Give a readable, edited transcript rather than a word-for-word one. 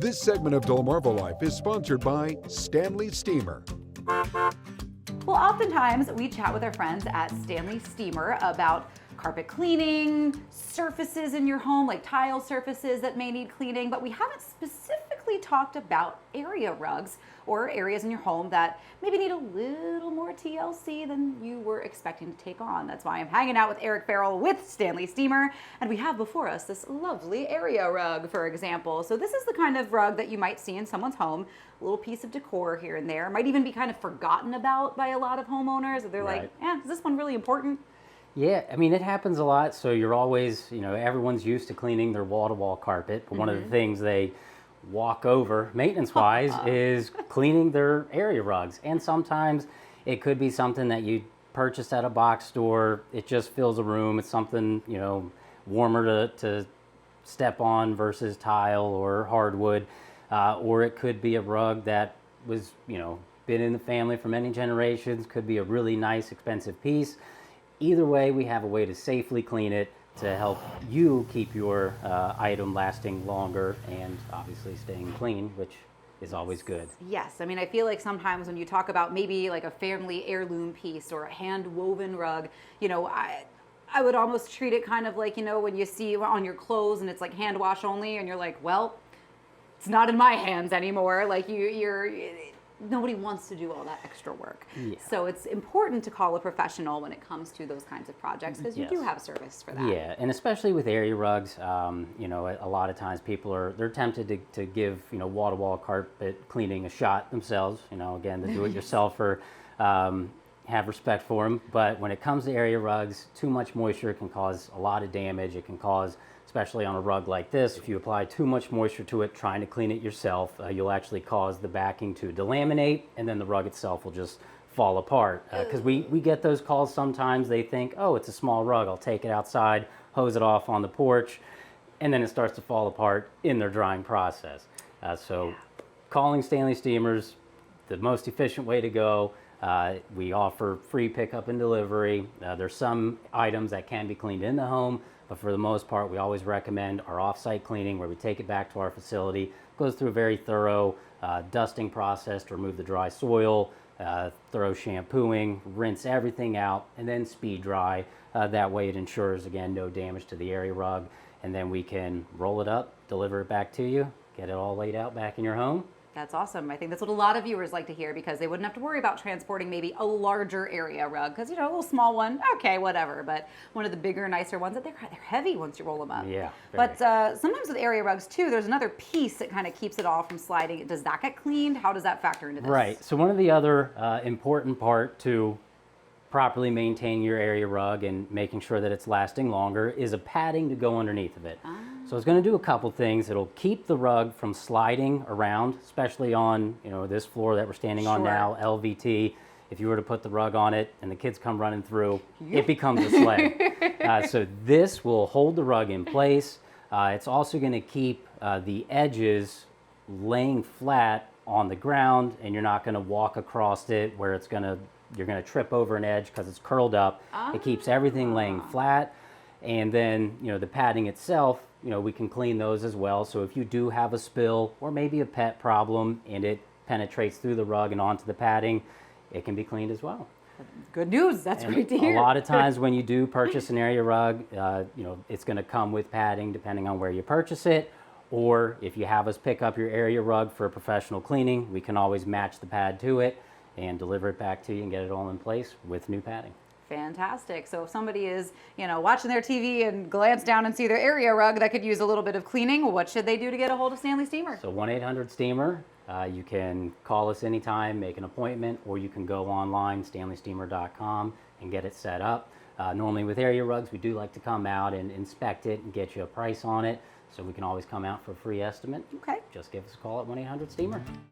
This segment of DelmarvaLife is sponsored by Stanley Steemer. Well, oftentimes we chat with our friends at Stanley Steemer about carpet cleaning, surfaces in your home, like tile surfaces that may need cleaning, but we haven't specifically talked about area rugs or areas in your home that maybe need a little more TLC than you were expecting to take on. That's why I'm hanging out with Eric Farrell with Stanley Steemer, and we have before us this lovely area rug, for example. So this is the kind of rug that you might see in someone's home, a little piece of decor here and there, might even be kind of forgotten about by a lot of homeowners. They're like, is this one really important? Yeah, I mean, it happens a lot. So you're always, everyone's used to cleaning their wall-to-wall carpet. But one of the things they walk over, maintenance-wise, is cleaning their area rugs. And sometimes it could be something that you purchased at a box store. It just fills a room. It's something, warmer to step on versus tile or hardwood. Or it could be a rug that was, been in the family for many generations. Could be a really nice, expensive piece. Either way, we have a way to safely clean it to help you keep your item lasting longer and obviously staying clean, which is always good. Yes, I mean, I feel like sometimes when you talk about maybe like a family heirloom piece or a hand-woven rug, I would almost treat it kind of like, when you see on your clothes and it's like hand wash only and you're like, well, it's not in my hands anymore. Like nobody wants to do all that extra work. Yeah. So it's important to call a professional when it comes to those kinds of projects because you do have service for that. Yeah, and especially with area rugs, a lot of times people they're tempted to give, wall-to-wall carpet cleaning a shot themselves. Again, the do-it-yourselfer, have respect for them. But when it comes to area rugs, too much moisture can cause a lot of damage. It can cause, especially on a rug like this, if you apply too much moisture to it trying to clean it yourself, you'll actually cause the backing to delaminate, and then the rug itself will just fall apart. Because we get those calls sometimes. They think, oh, it's a small rug, I'll take it outside, hose it off on the porch, and then it starts to fall apart in their drying process. Calling Stanley Steamers, the most efficient way to go. We offer free pickup and delivery. There's some items that can be cleaned in the home, but for the most part, we always recommend our off-site cleaning where we take it back to our facility. It goes through a very thorough dusting process to remove the dry soil, thorough shampooing, rinse everything out, and then speed dry. That way it ensures, again, no damage to the area rug. And then we can roll it up, deliver it back to you, get it all laid out back in your home. That's awesome. I think that's what a lot of viewers like to hear because they wouldn't have to worry about transporting maybe a larger area rug because, a little small one, okay, whatever. But one of the bigger, nicer ones, they're heavy once you roll them up. Yeah. But sometimes with area rugs, too, there's another piece that kind of keeps it all from sliding. Does that get cleaned? How does that factor into this? Right. So one of the other important part to properly maintaining your area rug and making sure that it's lasting longer is a padding to go underneath of it. So it's going to do a couple things. It'll keep the rug from sliding around, especially on this floor that we're standing on now, LVT. If you were to put the rug on it and the kids come running through, it becomes a sled. So this will hold the rug in place. It's also going to keep the edges laying flat on the ground, and you're not going to walk across it where you're going to trip over an edge because it's curled up. It keeps everything laying flat. And then, the padding itself, we can clean those as well. So if you do have a spill or maybe a pet problem and it penetrates through the rug and onto the padding, it can be cleaned as well. Good news. That's great to hear. A lot of times when you do purchase an area rug, it's going to come with padding depending on where you purchase it. Or if you have us pick up your area rug for professional cleaning, we can always match the pad to it and deliver it back to you and get it all in place with new padding. Fantastic. So if somebody is, watching their TV and glance down and see their area rug that could use a little bit of cleaning, what should they do to get a hold of Stanley Steemer? So 1-800-STEAMER. You can call us anytime, make an appointment, or you can go online, StanleySteemer.com, and get it set up. Normally with area rugs, we do like to come out and inspect it and get you a price on it. So we can always come out for a free estimate. Okay. Just give us a call at 1-800-STEAMER.